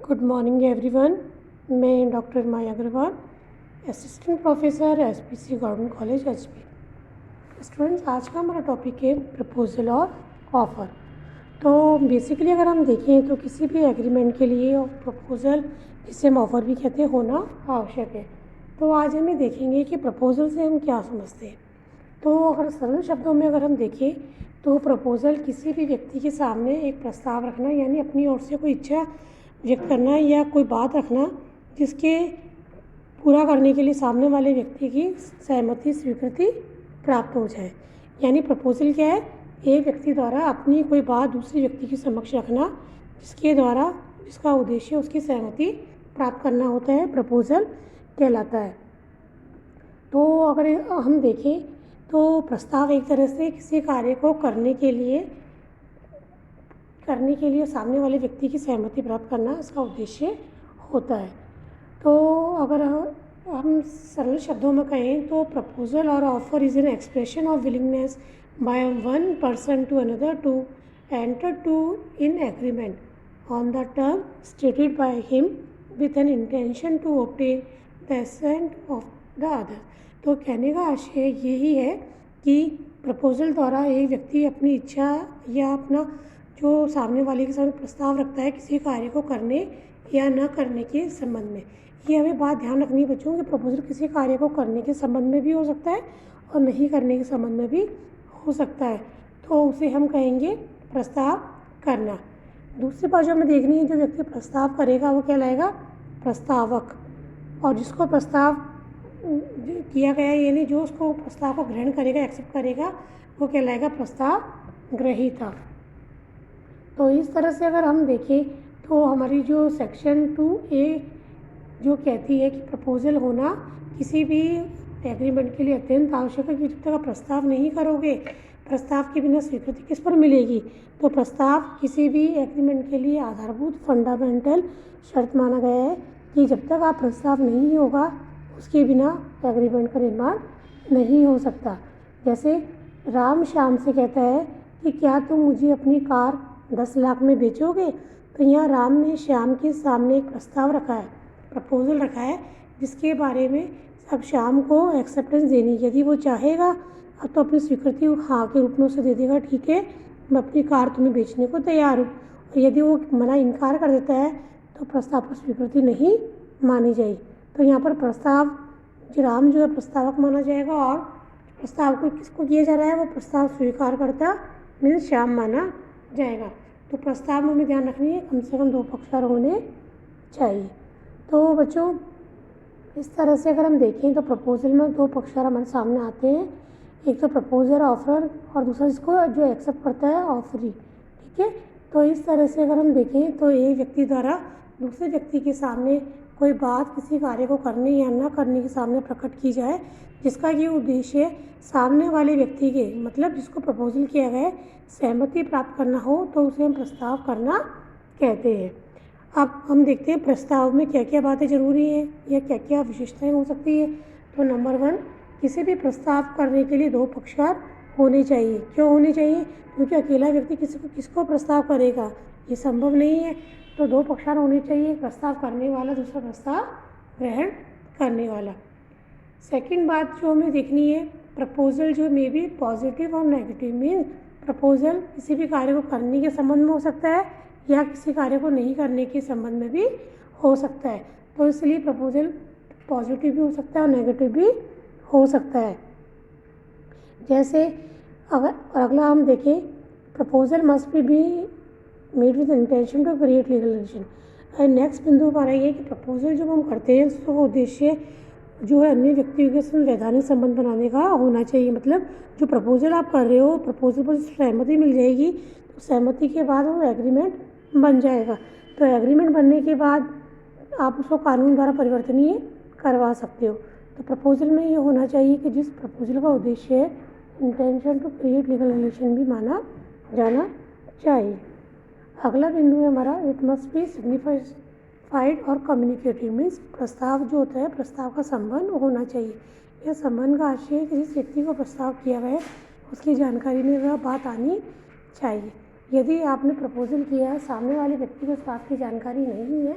Good morning everyone. मैं doctor Maya Agrawal, assistant professor SPC government college HP. Students, आज का हमारा टॉपिक है प्रपोजल और ऑफ़र। तो बेसिकली अगर हम देखें तो किसी भी एग्रीमेंट के लिए प्रपोजल, जिसे हम ऑफ़र भी कहते हैं, होना आवश्यक है। तो आज हमें देखेंगे कि प्रपोजल से हम क्या समझते हैं। तो अगर सरल शब्दों में अगर हम देखें तो प्रपोजल किसी भी व्यक्ति के सामने एक प्रस्ताव रखना, यानी अपनी ओर से कोई इच्छा व्यक्त करना या कोई बात रखना जिसके पूरा करने के लिए सामने वाले व्यक्ति की सहमति, स्वीकृति प्राप्त हो जाए। यानी प्रपोजल क्या है? एक व्यक्ति द्वारा अपनी कोई बात दूसरे व्यक्ति के समक्ष रखना, जिसका उद्देश्य उसकी सहमति प्राप्त करना होता है, प्रपोजल कहलाता है। तो अगर हम देखें तो प्रस्ताव एक तरह से किसी कार्य को करने के लिए सामने वाले व्यक्ति की सहमति प्राप्त करना इसका उद्देश्य होता है। तो अगर हम सरल शब्दों में कहें तो प्रपोजल और offer is an expression of willingness by one person to another to enter to in agreement on the term stated by him with an intention to obtain the assent of the other. तो कहने का आशय यही है कि proposal द्वारा एक व्यक्ति अपनी इच्छा या अपना जो सामने वाले के सामने प्रस्ताव रखता है किसी कार्य को करने या न करने के संबंध में। ये हमें बात ध्यान रखनी है बच्चों कि प्रपोजल किसी कार्य को करने के संबंध में भी हो सकता है और नहीं करने के संबंध में भी हो सकता है। तो उसे हम कहेंगे प्रस्ताव करना। दूसरी बात जो हमें देखनी है, जो व्यक्ति प्रस्ताव करेगा वो कहलाएगा प्रस्तावक, और जिसको प्रस्ताव किया गया यानी जो उसको प्रस्ताव को ग्रहण करेगा, एक्सेप्ट करेगा, वो कहलाएगा प्रस्ताव ग्रहीता। तो इस तरह से अगर हम देखें तो हमारी जो सेक्शन 2A जो कहती है कि प्रपोजल होना किसी भी एग्रीमेंट के लिए अत्यंत आवश्यक है कि जब तक आप प्रस्ताव नहीं करोगे, प्रस्ताव के बिना स्वीकृति किस पर मिलेगी। तो प्रस्ताव किसी भी एग्रीमेंट के लिए आधारभूत फंडामेंटल शर्त माना गया है कि जब तक आप प्रस्ताव नहीं होगा उसके बिना एग्रीमेंट का निर्माण नहीं हो सकता। जैसे राम श्याम से कहता है कि क्या तुम मुझे अपनी कार 10 लाख में बेचोगे। तो यहाँ राम ने श्याम के सामने एक प्रस्ताव रखा है, प्रपोजल रखा है, जिसके बारे में अब श्याम को एक्सेप्टेंस देनी। यदि वो चाहेगा अब तो अपनी स्वीकृति हाँ के रूप में उसे दे देगा, ठीक है मैं अपनी कार तुम्हें बेचने को तैयार हूँ। और यदि वो इनकार कर देता है तो प्रस्ताव पर स्वीकृति नहीं मानी जाएगी। तो यहाँ पर राम जो है प्रस्तावक माना जाएगा, और प्रस्ताव को किसको किया जा रहा है, वो प्रस्ताव स्वीकार करता मीन्स श्याम माना जाएगा। तो प्रस्ताव में हमें ध्यान रखनी है कम से कम 2 पक्षकार होने चाहिए। तो बच्चों, इस तरह से अगर हम देखें तो प्रपोजल में 2 पक्षकार हमारे सामने आते हैं, एक तो प्रपोजर ऑफर और दूसरा जिसको जो एक्सेप्ट करता है ऑफरी, ठीक है। तो इस तरह से अगर हम देखें तो एक व्यक्ति द्वारा दूसरे व्यक्ति के सामने कोई बात किसी कार्य को करने या न करने के सामने प्रकट की जाए, जिसका ये उद्देश्य सामने वाले व्यक्ति के मतलब जिसको प्रपोजल किया गया है सहमति प्राप्त करना हो, तो उसे हम प्रस्ताव करना कहते हैं। अब हम देखते हैं प्रस्ताव में क्या क्या बातें ज़रूरी हैं या क्या क्या विशेषताएं हो सकती है। तो नंबर 1, किसी भी प्रस्ताव करने के लिए 2 पक्षकार होने चाहिए। क्यों होने चाहिए? क्योंकि अकेला व्यक्ति किसको प्रस्ताव करेगा, ये संभव नहीं है। तो 2 पक्षकार होने चाहिए, एक प्रस्ताव करने वाला, दूसरा प्रस्ताव ग्रहण करने वाला। सेकंड बात जो हमें देखनी है, प्रपोजल जो मे बी पॉजिटिव और नेगेटिव। मीन्स प्रपोजल किसी भी कार्य को करने के संबंध में हो सकता है या किसी कार्य को नहीं करने के संबंध में भी हो सकता है। तो इसलिए प्रपोजल पॉजिटिव भी हो सकता है और नेगेटिव भी हो सकता है। जैसे अगर अगला हम देखें, proposal must be made with intention to create legal relation. Next बिंदु हमारा ये कि प्रपोजल जब हम करते हैं उसका उद्देश्य जो है अन्य व्यक्तियों के साथ वैधानिक संबंध बनाने का होना चाहिए। मतलब जो प्रपोजल आप कर रहे हो, प्रपोजल पर सहमति मिल जाएगी, तो सहमति के बाद वो एग्रीमेंट बन जाएगा। तो एग्रीमेंट बनने के बाद आप उसको कानून द्वारा परिवर्तनीय करवा सकते हो। तो प्रपोजल में ये होना चाहिए कि जिस प्रपोजल का उद्देश्य है intention to create legal relation भी माना जाना चाहिए। अगला बिंदु है हमारा, इट मस्ट बी सिग्निफाइड और कम्युनिकेटिव। मीन्स प्रस्ताव जो होता है, प्रस्ताव का संबंध होना चाहिए। यह संबंध का आशय कि जिस व्यक्ति को प्रस्ताव किया गया है उसकी जानकारी में वह बात आनी चाहिए। यदि आपने प्रपोज़ल किया है, सामने वाले व्यक्ति को इस बात की जानकारी नहीं है,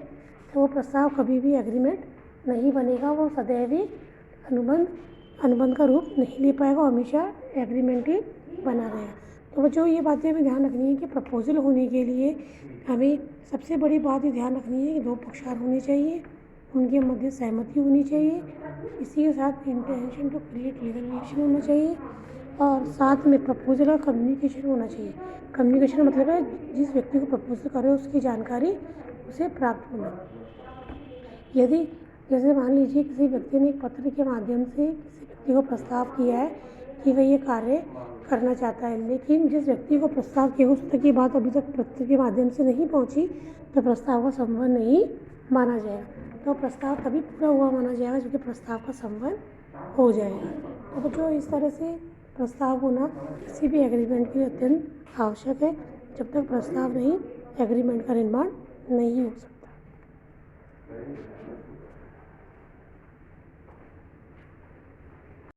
तो वो प्रस्ताव कभी भी एग्रीमेंट नहीं बनेगा, वो सदैव ही अनुबंध का रूप नहीं ले पाएगा, हमेशा एग्रीमेंट ही बना रहेगा। तो बच्चों ये बातें हमें ध्यान रखनी है कि प्रपोज़ल होने के लिए हमें सबसे बड़ी बात ये ध्यान रखनी है कि 2 पक्षकार होने चाहिए, उनके मध्य सहमति होनी चाहिए, इसी के साथ intention to create legal relation होना चाहिए और साथ में प्रपोज़ल और कम्युनिकेशन होना चाहिए। कम्युनिकेशन मतलब है जिस व्यक्ति को प्रपोज़ल कर रहे हो उसकी जानकारी उसे प्राप्त होना। यदि जैसे मान लीजिए किसी व्यक्ति ने एक पत्र के माध्यम से किसी व्यक्ति को प्रस्ताव किया है कि वह ये कार्य करना चाहता है, लेकिन जिस व्यक्ति को प्रस्ताव किया उस तक की बात अभी तक पत्र के माध्यम से नहीं पहुंची, तो प्रस्ताव का संबंध नहीं माना जाएगा। तो प्रस्ताव तभी पूरा हुआ माना जाएगा जबकि प्रस्ताव का संबंध हो जाएगा। तो बच्चों इस तरह से प्रस्ताव होना किसी भी एग्रीमेंट के लिए अत्यंत आवश्यक है। जब तक प्रस्ताव नहीं, एग्रीमेंट का निर्माण नहीं हो सकता।